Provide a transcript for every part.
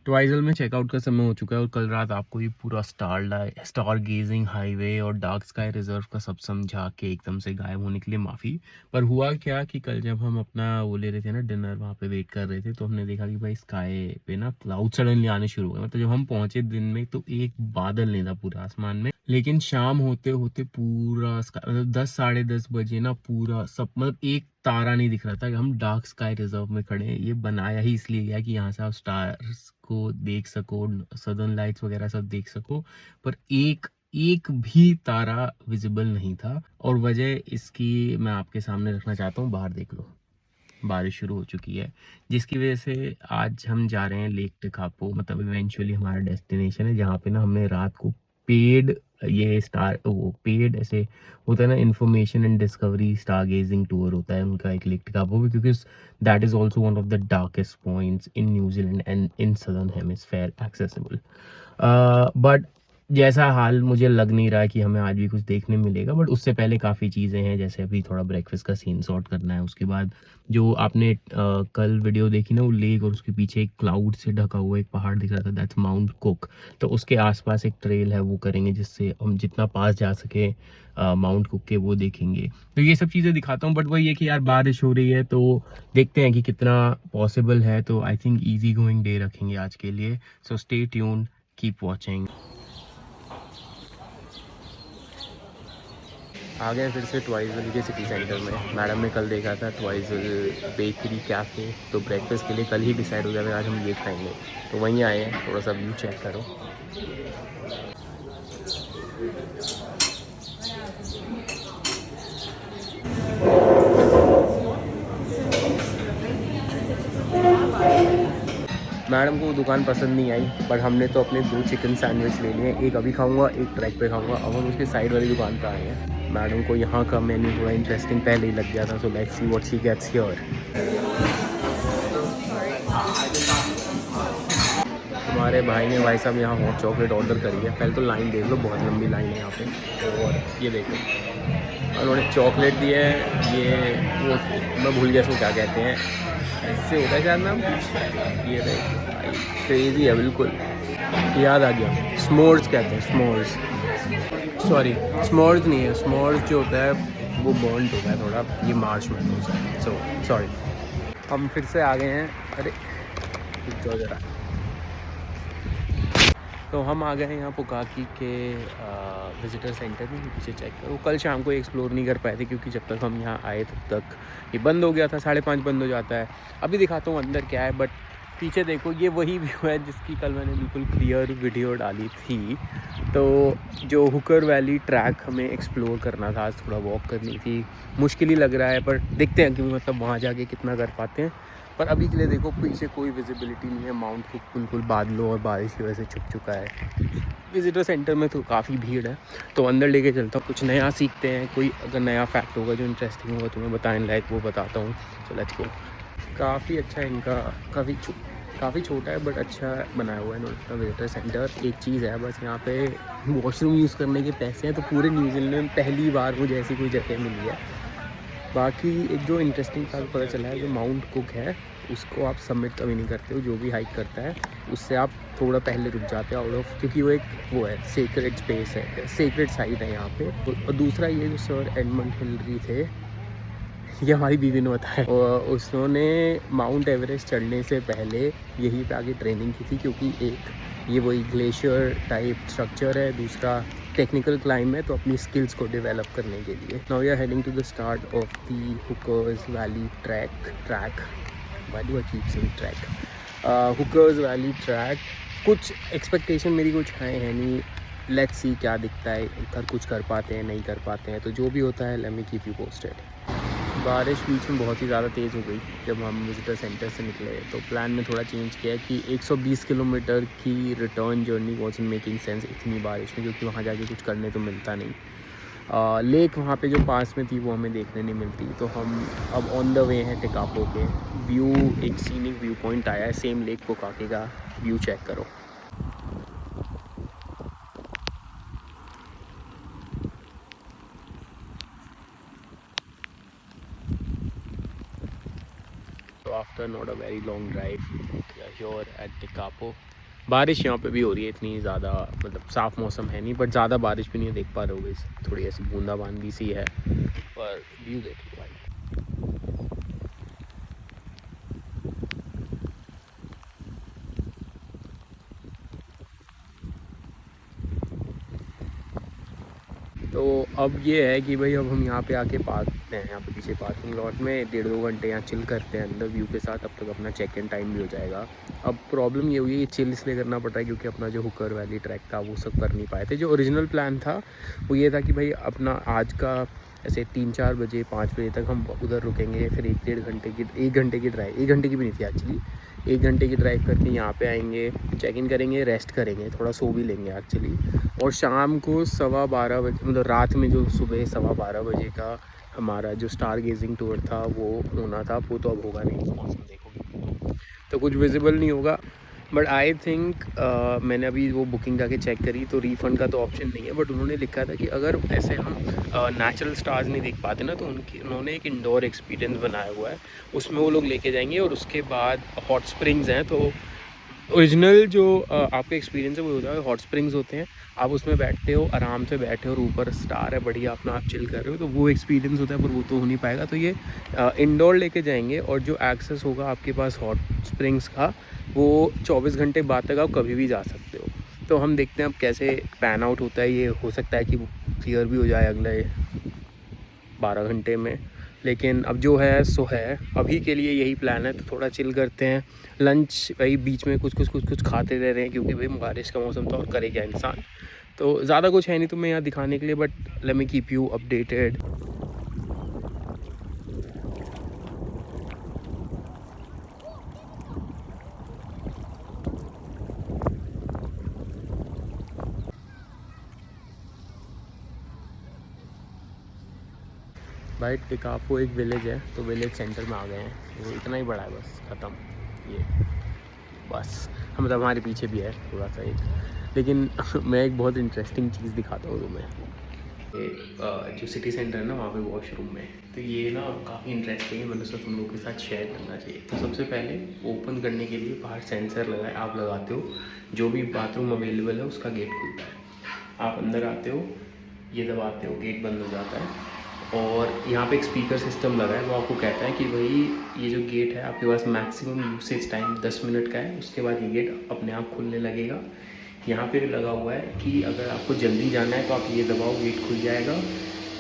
ट्वाइजल में चेकआउट का समय हो चुका है और कल रात आपको ये पूरा स्टार गेजिंग हाईवे और डार्क स्काई रिजर्व का सब समझा के एकदम से गायब होने के लिए माफ़ी। पर हुआ क्या कि कल जब हम अपना वो ले रहे थे ना डिनर, वहाँ पे वेट कर रहे थे, तो हमने देखा कि भाई स्काई पे ना क्लाउड सडनली आने शुरू हो गए। मतलब जब हम पहुंचे दिन में तो एक बादल नहीं था पूरा आसमान में, लेकिन शाम होते होते पूरा मतलब 10 साढ़े 10 बजे ना पूरा सब मतलब एक तारा नहीं दिख रहा था। हम डार्क स्काई रिजर्व में खड़े हैं। ये बनाया ही इसलिए गया कि यहाँ से आप स्टार्स को देख सको, सदर्न लाइट्स वगैरह सब देख सको, पर एक एक भी तारा विजिबल नहीं था। और वजह इसकी मैं आपके सामने रखना चाहता हूँ। बाहर देख लो, बारिश शुरू हो चुकी है, जिसकी वजह से आज हम जा रहे हैं लेक टेकापो। मतलब इवेंचुअली हमारा डेस्टिनेशन है, जहाँ पे ना हमने रात को पेड ये स्टार वो पेड ऐसे होता है ना, information and discovery star gazing tour होता है उनका एक लेक टेकापो भी, क्योंकि that is also one of the darkest points in New Zealand and in southern hemisphere accessible. But जैसा हाल मुझे लग नहीं रहा है कि हमें आज भी कुछ देखने मिलेगा। बट उससे पहले काफ़ी चीज़ें हैं, जैसे अभी थोड़ा ब्रेकफास्ट का सीन सॉर्ट करना है। उसके बाद जो आपने कल वीडियो देखी ना, वो लेक और उसके पीछे एक क्लाउड से ढका हुआ एक पहाड़ दिख रहा था, दैट्स माउंट कुक। तो उसके आसपास एक ट्रेल है, वो करेंगे जिससे हम जितना पास जा सके माउंट कुक के, वो देखेंगे। तो ये सब चीज़ें दिखाता हूँ। बट वही है कि यार बारिश हो रही है, तो देखते हैं कि कितना पॉसिबल है। तो I think easy going day रखेंगे आज के लिए। So stay tune, keep watching. आ गए फिर से ट्वाइजल के सिटी सेंटर में। मैडम ने कल देखा था ट्वाइजल बेकरी कैफ़े, तो ब्रेकफास्ट के लिए कल ही डिसाइड हो गया था आज हम ये खाएंगे। तो वहीं आए हैं, थोड़ा सा व्यू चेक करो। मैडम को दुकान पसंद नहीं आई, बट हमने तो अपने 2 चिकन सैंडविच ले लिए। एक अभी खाऊंगा, एक ट्रैक पे खाऊंगा। अब हम उसके साइड वाली दुकान पर आए हैं। मैडम को यहाँ का मेन्यू थोड़ा इंटरेस्टिंग पहले ही लग गया था, so let's see what she gets here. हमारे भाई ने भाई साहब यहाँ हॉट चॉकलेट ऑर्डर करी है। पहले तो लाइन देख लो, बहुत लंबी लाइन है यहाँ पे। और ये देखो, उन्होंने चॉकलेट दी है। ये वो मैं भूल गया इसको क्या कहते हैं, इससे होता है शायद नाम कुछ। ये देखो भाई, क्रेजी है बिल्कुल। याद आ गया, स्मोर्स कहते हैं, स्मोर्स। सॉरी, स्मोर्स नहीं है, स्मोर्स जो होता है वो बॉन्ड होता है थोड़ा, ये मार्शमैलोज़ है। So sorry. हम फिर से आ गए हैं। अरे रुक जाओ जरा। तो हम आ गए हैं यहाँ पुकाकी के विज़िटर सेंटर में। पीछे चेक करो, कल शाम को एक्सप्लोर नहीं कर पाए थे क्योंकि जब तक हम यहाँ आए तब तक ये बंद हो गया था। 5:30 बंद हो जाता है। अभी दिखाता हूँ अंदर क्या है। बट पीछे देखो, ये वही व्यू है जिसकी कल मैंने बिल्कुल क्लियर वीडियो डाली थी। तो जो हुकर वैली ट्रैक हमें एक्सप्लोर करना था, आज थोड़ा वॉक करनी थी। मुश्किल ही लग रहा है, पर देखते हैं कि मतलब वहाँ जाके कितना कर पाते हैं। पर अभी के लिए देखो, पीछे कोई विजिबिलिटी नहीं है। माउंट कुक बिल्कुल बादलों और बारिश की वजह से छुप चुका है। विजिटर सेंटर में तो काफ़ी भीड़ है, तो अंदर लेके चलता हूँ, कुछ नया सीखते हैं। कोई अगर नया फैक्ट होगा जो इंटरेस्टिंग होगा तुम्हें बताने लायक, वो बताता हूँ। So let's go. काफ़ी अच्छा है इनका, काफ़ी छोटा है बट अच्छा बनाया हुआ है इनका विजिटर सेंटर। एक चीज़ है बस, यहाँ पे वॉशरूम यूज़ करने के पैसे हैं। तो पूरे न्यूजीलैंड में पहली बार मुझे ऐसी कोई जगह मिली है। बाकी एक जो इंटरेस्टिंग फैक्ट पता चला है, जो माउंट कुक है उसको आप सबमिट कभी नहीं करते हो। जो भी हाइक करता है उससे आप थोड़ा पहले रुक जाते हो आउट ऑफ, क्योंकि वो एक वो है सेक्रेट स्पेस है, सेक्रेट साइट है यहाँ पे। और दूसरा ये जो सर एडमंड हिलरी थे, ये हमारी बीवी ने बताया, और उसने माउंट एवरेस्ट चढ़ने से पहले यहीं पे आके ट्रेनिंग की थी, क्योंकि एक ये वही ग्लेशियर टाइप स्ट्रक्चर है, दूसरा टेक्निकल क्लाइम है, तो अपनी स्किल्स को डेवलप करने के लिए। Now we are heading to the start of the Hookers Valley track. Why do I keep saying track? Hookers Valley track. कुछ एक्सपेक्टेशन मेरी कुछ है नहीं। लेट्स सी क्या दिखता है, कुछ कर पाते हैं नहीं कर पाते हैं, तो जो भी होता है let me keep you posted. बारिश बीच में बहुत ही ज़्यादा तेज़ हो गई जब हम विजिटर सेंटर से निकले, तो प्लान में थोड़ा चेंज किया कि 120 किलोमीटर की रिटर्न जर्नी वॉज़न्ट मेकिंग सेंस इतनी बारिश में, क्योंकि वहाँ जाके कुछ करने तो मिलता नहीं। लेक वहाँ पे जो पास में थी वो हमें देखने नहीं मिलती, तो हम अब ऑन द वे हैं टेकापो के। व्यू, एक सीनिक व्यू पॉइंट आया है, सेम लेक पोकाके का व्यू चेक करो। So after not a very long drive, we are here at Tekapo. बारिश यहाँ पे भी हो रही है इतनी ज़्यादा, मतलब साफ़ मौसम है नहीं, बट ज़्यादा बारिश भी नहीं है, देख पा रहे होगे, थोड़ी ऐसी बूंदाबांदी सी है, पर व्यू देखो भाई। तो अब ये है कि भाई अब हम यहाँ पे आके पार्क हैं, यहाँ पे पीछे पार्किंग लॉट में 1.5-2 घंटे यहाँ चिल करते हैं अंदर व्यू के साथ, तब तक अपना चेक इन टाइम भी हो जाएगा। अब प्रॉब्लम ये हुई है, ये चिल इसलिए करना पड़ रहा है क्योंकि अपना जो हुकर वैली ट्रैक था वो सब कर नहीं पाए थे। जो ओरिजिनल प्लान था वो ये था कि भाई अपना आज का ऐसे 3-4 बजे 5 बजे तक हम उधर रुकेंगे, फिर 1 घंटे की ड्राइव, 1 घंटे की भी नहीं थी एक्चुअली, 1 घंटे की ड्राइव करके यहाँ पे आएंगे, चेक इन करेंगे, रेस्ट करेंगे, थोड़ा सो भी लेंगे एक्चुअली, और शाम को 12:15 बजे, मतलब रात में जो सुबह 12:15 बजे का हमारा जो स्टार गेजिंग टूर था वो होना था, वो तो अब होगा नहीं, मौसम देखोगे तो कुछ विजिबल नहीं होगा। बट आई थिंक मैंने अभी वो बुकिंग जाके चेक करी तो रिफ़ंड का तो ऑप्शन नहीं है, बट उन्होंने लिखा था कि अगर ऐसे हम नेचुरल स्टार्स नहीं देख पाते ना, तो उन्होंने एक इंडोर एक्सपीरियंस बनाया हुआ है, उसमें वो लोग लेके जाएंगे, और उसके बाद हॉट स्प्रिंग्स हैं। तो ओरिजिनल जो आपका एक्सपीरियंस है वो होता है, हॉट स्प्रिंग्स होते हैं, आप उसमें बैठते हो, आराम से बैठे हो, और ऊपर स्टार है, बढ़िया अपना आप चिल कर रहे हो, तो वो एक्सपीरियंस होता है, पर वो तो हो नहीं पाएगा। तो ये इंडोर लेके जाएंगे, और जो एक्सेस होगा आपके पास हॉट स्प्रिंग्स का, वो 24 घंटे बाद तक आप कभी भी जा सकते हो। तो हम देखते हैं अब कैसे पैन आउट होता है, ये हो सकता है कि क्लियर भी हो जाए अगले 12 घंटे में, लेकिन अब जो है सो है, अभी के लिए यही प्लान है। तो थोड़ा चिल करते हैं, लंच भाई बीच में कुछ खाते रह रहे हैं, क्योंकि भाई बारिश का मौसम था और करे क्या इंसान, तो ज़्यादा कुछ है नहीं तुम्हें यहाँ दिखाने के लिए, but let me keep you updated. भाई टिकापो एक विलेज है, तो विलेज सेंटर में आ गए हैं, वो इतना ही बड़ा है, बस ख़त्म, ये बस हम, मतलब हमारे पीछे भी है थोड़ा सा एक, लेकिन मैं एक बहुत इंटरेस्टिंग चीज़ दिखाता हूँ तुम्हें। ये जो सिटी सेंटर है ना, वहाँ पे वॉशरूम में, तो ये ना काफ़ी इंटरेस्टिंग है, मैंने सोचा तुम लोगों के साथ शेयर करना चाहिए। तो सबसे पहले ओपन करने के लिए बाहर सेंसर लगाए, आप लगाते हो, जो भी बाथरूम अवेलेबल है उसका गेट खुलता है, आप अंदर आते हो, ये दबाते हो, गेट बंद हो जाता है, और यहाँ पे एक स्पीकर सिस्टम लगा है, वो आपको कहता है कि भाई ये जो गेट है आपके पास मैक्सिमम यूसेज टाइम 10 मिनट का है, उसके बाद ये गेट अपने आप खुलने लगेगा। यहाँ पे लगा हुआ है कि अगर आपको जल्दी जाना है तो आप ये दबाओ, गेट खुल जाएगा,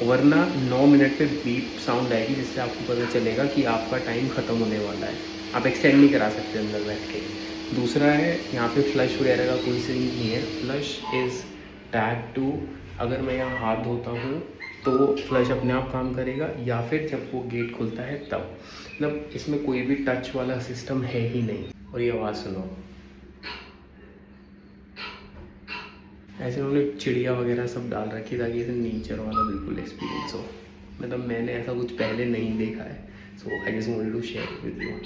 वरना 9 मिनट पे बीप साउंड आएगी, जिससे आपको पता चलेगा कि आपका टाइम ख़त्म होने वाला है, आप एक्सटेंड नहीं करा सकते अंदर बैठ के। दूसरा है, यहाँ पे फ्लश वगैरह का कोई सीन नहीं है, फ्लश इज़ टैग टू, अगर मैं यहाँ हाथ धोता हूँ तो फ्लश अपने आप काम करेगा, या फिर जब वो गेट खुलता है तब, मतलब इसमें कोई भी टच वाला सिस्टम है ही नहीं। और ये आवाज़ सुनो, ऐसे उन्होंने चिड़िया वगैरह सब डाल रखी ताकि ऐसे नेचर वाला बिल्कुल एक्सपीरियंस हो, मतलब मैंने ऐसा कुछ पहले नहीं देखा है, so I just wanted to share with you.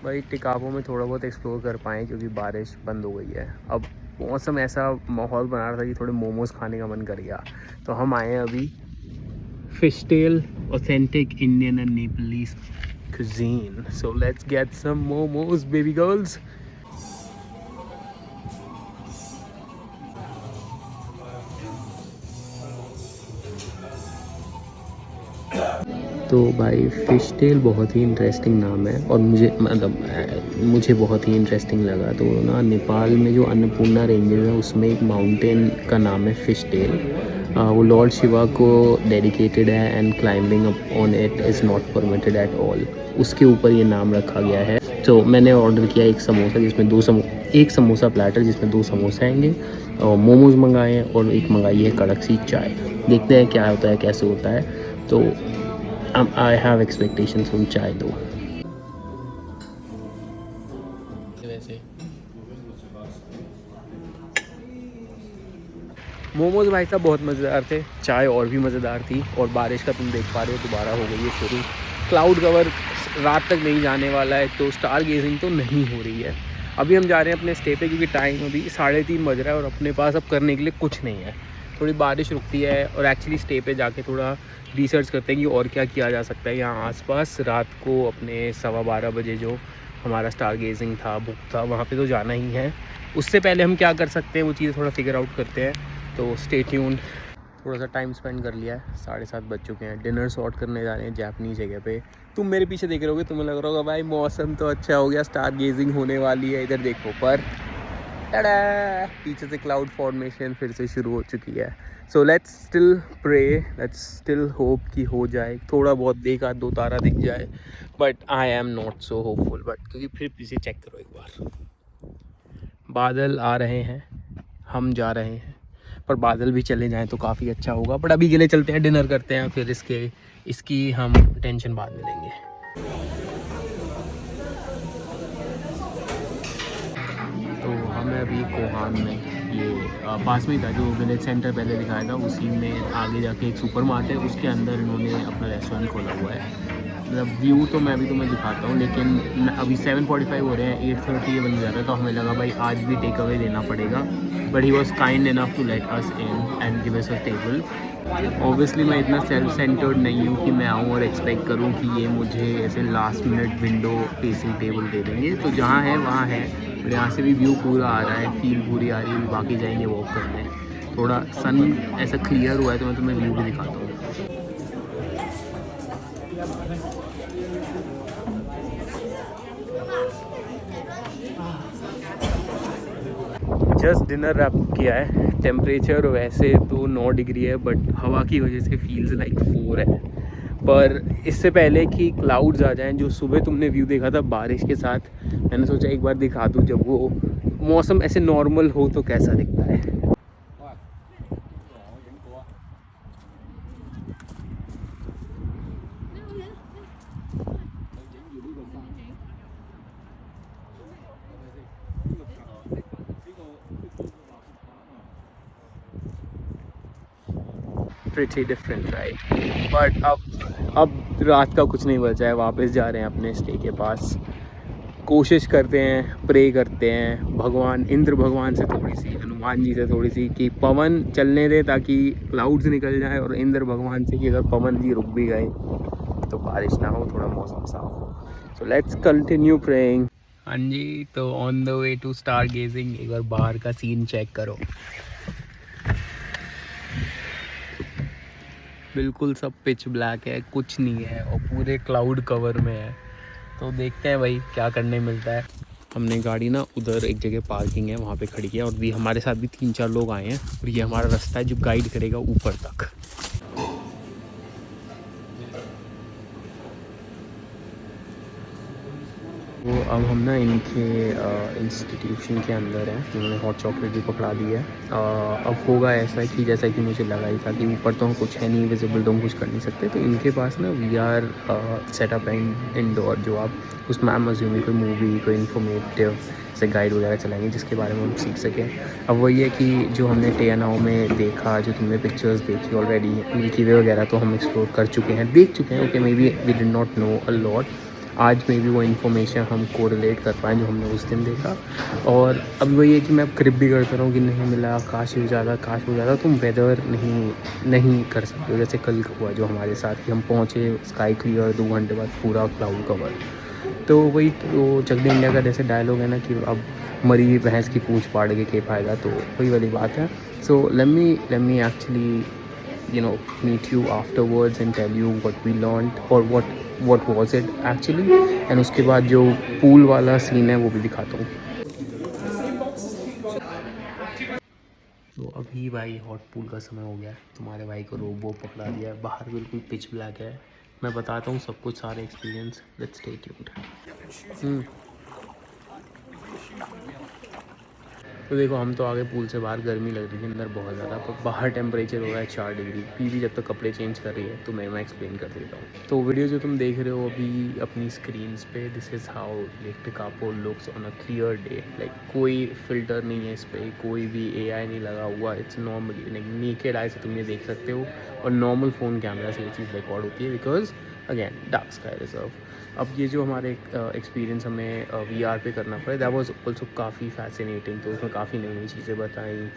भाई टिकापो में थोड़ा बहुत एक्सप्लोर कर पाएँ क्योंकि बारिश बंद हो गई है, अब मौसम ऐसा माहौल बना रहा था कि थोड़े मोमोज़ खाने का मन कर गया, तो हम आए हैं अभी fishtail, authentic Indian and Nepalese cuisine, so let's get some momos baby girls। तो भाई फ़िश टेल बहुत ही इंटरेस्टिंग नाम है, और मुझे बहुत ही इंटरेस्टिंग लगा। तो ना नेपाल में जो अन्नपूर्णा रेंजेस है उसमें एक माउंटेन का नाम है फ़िश टेल, वो लॉर्ड शिवा को डेडिकेटेड है, and climbing up on it is not permitted at all, उसके ऊपर ये नाम रखा गया है। तो मैंने ऑर्डर किया एक समोसा जिसमें एक समोसा प्लेटर जिसमें 2 समोसे आएंगे, और मोमोज़ मंगाए हैं, और एक मंगाई है कड़क सी चाय। देखते हैं क्या होता है, कैसे होता है। तो आई हैव एक्सपेक्टेशंस फ्रॉम चाय दो। वैसे मोमोज़ भाई साहब बहुत मज़ेदार थे, चाय और भी मज़ेदार थी, और बारिश का तुम देख पा रहे हो दोबारा हो गई है शुरू, क्लाउड कवर रात तक नहीं जाने वाला है, तो स्टार गेजिंग तो नहीं हो रही है। अभी हम जा रहे हैं अपने स्टे पे, क्योंकि टाइम अभी 3:30 बज रहा है और अपने पास अब करने के लिए कुछ नहीं है। थोड़ी बारिश रुकती है और एक्चुअली स्टे पे जाके थोड़ा रिसर्च करते हैं कि और क्या किया जा सकता है यहाँ आसपास। रात को अपने 12:15 बजे जो हमारा स्टार गेजिंग था, बुक था, वहाँ पे तो जाना ही है। उससे पहले हम क्या कर सकते हैं वो चीज़ थोड़ा फिगर आउट करते हैं। तो स्टे ट्यून्ड। थोड़ा सा टाइम स्पेंड कर लिया है, 7:30 बज चुके हैं। डिनर सॉर्ट करने जा रहे हैं जापानीज़ जगह पे। तुम मेरे पीछे देख रहे होगे, तुम्हें लग रहा होगा भाई मौसम तो अच्छा हो गया, स्टार गेजिंग होने वाली है। इधर देखो, पर पीछे से क्लाउड फॉर्मेशन फिर से शुरू हो चुकी है। So let's still pray, let's still hope कि हो जाए। थोड़ा बहुत देखा 2 तारा दिख जाए, but I am not so hopeful. But क्योंकि फिर पीछे चेक करो एक बार, बादल आ रहे हैं, हम जा रहे हैं, पर बादल भी चले जाएं तो काफ़ी अच्छा होगा। बट अभी के लिए चलते हैं, डिनर करते हैं, फिर इसकी हम टेंशन बाद में लेंगे। तो हमें अभी कोहान में, ये पास में ही था जो विलेज सेंटर पहले दिखाया था, उसी में आगे जाके एक सुपरमार्ट है, उसके अंदर इन्होंने अपना रेस्टोरेंट खोला हुआ है। मतलब व्यू तो मैं अभी तुम्हें दिखाता हूँ, लेकिन अभी 7:45 हो रहे हैं, 8:30 ये बन जा रहा है, तो हमें लगा भाई आज भी टेक अवे लेना पड़ेगा। But he was kind enough to let us in and give us a table. Obviously मैं इतना सेल्फ सेंटर्ड नहीं हूँ कि मैं आऊँ और एक्सपेक्ट करूँ कि ये मुझे ऐसे last minute window facing table दे देंगे। तो जहाँ है वहाँ है, और यहाँ से भी व्यू पूरा आ रहा है, फील पूरी आ रही है। बाकी जाएंगे वॉक करने, थोड़ा सन ऐसा क्लियर हुआ है तो मैं तुम्हें व्यू भी दिखाता हूँ। जस्ट डिनर रैप किया है। टेम्परेचर वैसे तो 9 डिग्री है, बट हवा की वजह से फील्स लाइक 4 है। पर इससे पहले कि क्लाउड्स आ जाएं, जो सुबह तुमने व्यू देखा था बारिश के साथ, मैंने सोचा एक बार दिखा दूँ जब वो मौसम ऐसे नॉर्मल हो तो कैसा दिखता है। Pretty different right. बट अब रात का कुछ नहीं बचा है, वापस जा रहे हैं अपने स्टे के पास। कोशिश करते हैं, प्रे करते हैं भगवान इंद्र भगवान से थोड़ी सी, हनुमान जी से थोड़ी सी, कि पवन चलने दे ताकि क्लाउड्स निकल जाए, और इंद्र भगवान से कि अगर पवन जी रुक भी गए तो बारिश ना हो, थोड़ा मौसम साफ हो। So let's continue praying. हाँ जी, तो on the way to star gazing. एक बार बाहर का सीन चेक करो, बिल्कुल सब पिच ब्लैक है, कुछ नहीं है, और पूरे क्लाउड कवर में है। तो देखते हैं भाई क्या करने मिलता है। हमने गाड़ी ना उधर एक जगह पार्किंग है वहाँ पे खड़ी किया, और भी हमारे साथ भी 3-4 लोग आए हैं, और ये हमारा रास्ता है जो गाइड करेगा ऊपर तक। वो अब हम ना इनके इंस्टीट्यूशन के अंदर हैं, उन्होंने हॉट चॉकलेट भी पकड़ा दी है। अब होगा ऐसा कि जैसा कि मुझे लगा ही था कि ऊपर तो हम कुछ है नहीं विजिबल, तो हम कुछ कर नहीं सकते। तो इनके पास ना VR सेटअप है इंडोर, जो आप उसमें आई एम अज्यूमिंग कोई मूवी, कोई इन्फॉर्मेटिव से गाइड वगैरह चलाएंगे जिसके बारे में हम सीख सकें। अब वही है कि जो हमने टेनाओ में देखा, जो तुमने पिक्चर्स देखी ऑलरेडी, मिल्की वे वगैरह तो हम एक्सप्लोर कर चुके हैं, देख चुके हैं। Okay, maybe we did not know a lot. आज में भी वो इन्फॉर्मेशन हम कोरिलेट कर पाएँ जो हमने उस दिन देखा। और अब वही है कि मैं अब क्रिप भी करता रहा हूँ कि नहीं मिला, काश हो जाता, काश हो जाता। तुम वेदर नहीं कर सकते हो, जैसे कल हुआ जो हमारे साथ कि हम पहुँचे, स्काई क्लियर, 2 घंटे बाद पूरा क्लाउड कवर। तो वही तो चक दे इंडिया का जैसे डायलॉग है ना कि अब मरी भैंस की पूँछ पाड़ के फ़ायदा, तो वही वाली बात है। So let me actually meet you afterwards and tell you what we learned or what was it actually, and उसके बाद जो पूल वाला सीन है वो भी दिखाता हूँ। तो अभी भाई हॉट पूल का समय हो गया है, तुम्हारे भाई को रोबो पकड़ा दिया है, बाहर बिल्कुल पिच ब्लैक है। मैं बताता हूँ सब कुछ, सारे एक्सपीरियंस, लेट्स स्टे ट्यून्ड। तो देखो, हम तो आगे पूल से बाहर, गर्मी लग रही थी अंदर बहुत ज़्यादा, पर बाहर टेम्परेचर हो रहा है 4 डिग्री। पीवी जब तक कपड़े चेंज कर रही है तो मैं एक्सप्लेन कर देता हूँ। तो वीडियो जो तुम देख रहे हो अभी अपनी स्क्रीन्स पे, this is how Lake Tekapo looks on a clear day. Like कोई फ़िल्टर नहीं है इस पर, कोई भी AI नहीं लगा हुआ। It's normally like naked eye से तुम ये देख सकते हो, और नॉर्मल फ़ोन कैमरा से ये चीज़ रिकॉर्ड होती है, because again dark sky reserve. अब ये जो हमारे एक्सपीरियंस हमें वीआर पे करना पड़ा, दैट वाज आल्सो काफ़ी फैसिनेटिंग। तो उसमें काफ़ी नई नई चीज़ें बताई,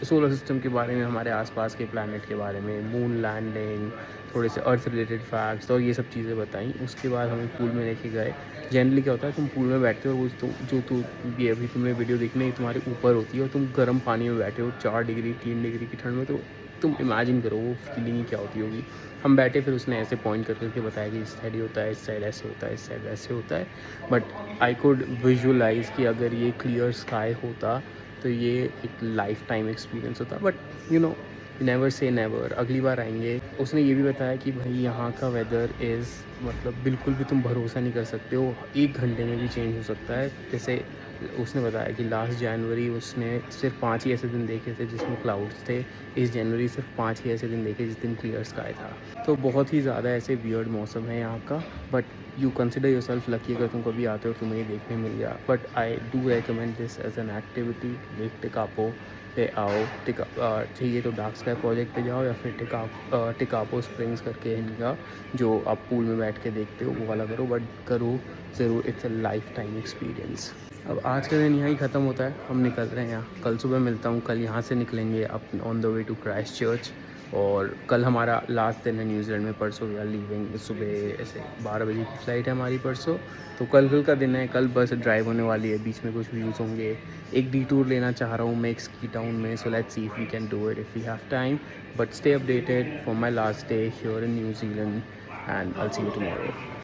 सोलर सिस्टम के बारे में, हमारे आसपास के प्लैनेट के बारे में, मून लैंडिंग, थोड़े से अर्थ रिलेटेड फैक्ट्स और ये सब चीज़ें बताई। उसके बाद हमें पूल में लेके गए। जनरली क्या होता है, तुम पूल में बैठते हो और वो जो ये अभी तुम्हें वीडियो देखने तुम्हारे ऊपर होती है और तुम गर्म पानी में बैठे हो 4 डिग्री 3 डिग्री की ठंड में, तो तुम इमेजिन करो वो फीलिंग ही क्या होती होगी। हम बैठे, फिर उसने ऐसे पॉइंट कर करके बताया कि इस साइड ये होता है, इस साइड ऐसे होता है, इस साइड वैसे होता है। बट आई कुड विजुअलाइज़ कि अगर ये क्लियर स्काई होता तो ये एक लाइफ टाइम एक्सपीरियंस होता। But you know, never say never, अगली बार आएंगे। उसने ये भी बताया कि भाई यहाँ का वेदर इज़, मतलब बिल्कुल भी तुम भरोसा नहीं कर सकते हो, 1 घंटे में भी चेंज हो सकता है। जैसे उसने बताया कि लास्ट जनवरी उसने सिर्फ 5 ही ऐसे दिन देखे थे जिसमें क्लाउड्स थे। इस जनवरी सिर्फ 5 ही ऐसे दिन देखे जिस दिन क्लियर स्काई था। तो बहुत ही ज़्यादा ऐसे वियर्ड मौसम है यहाँ का। But you consider your self lucky अगर तुम कभी आते हो तुम्हें ये देखने मिल गया। But I do recommend this as an activity. Lake Tekapo पे आओ। चाहिए तो डार्क स्काई प्रोजेक्ट पे जाओ, या फिर टिकापो स्प्रिंग्स करके इनका जो आप पूल में बैठ के देखते हो वो वाला करो। बट करो ज़रूर, it's a life time experience. अब आज का दिन यहाँ ही ख़त्म होता है, हम निकल रहे हैं यहाँ। कल सुबह मिलता हूँ, कल यहाँ से निकलेंगे up on the way to Christchurch. और कल हमारा लास्ट दिन है न्यूजीलैंड में। परसों वी आर लीविंग सुबह ऐसे 12 बजे की फ़्लाइट है हमारी परसों। तो कल का दिन है, कल बस ड्राइव होने वाली है, बीच में कुछ व्यूज़ होंगे। एक डिटूर लेना चाह रहा हूँ मैं एक स्की टाउन में। So let's see if we can do it if we have time. But stay updated for my last day here in New Zealand and I will see you tomorrow.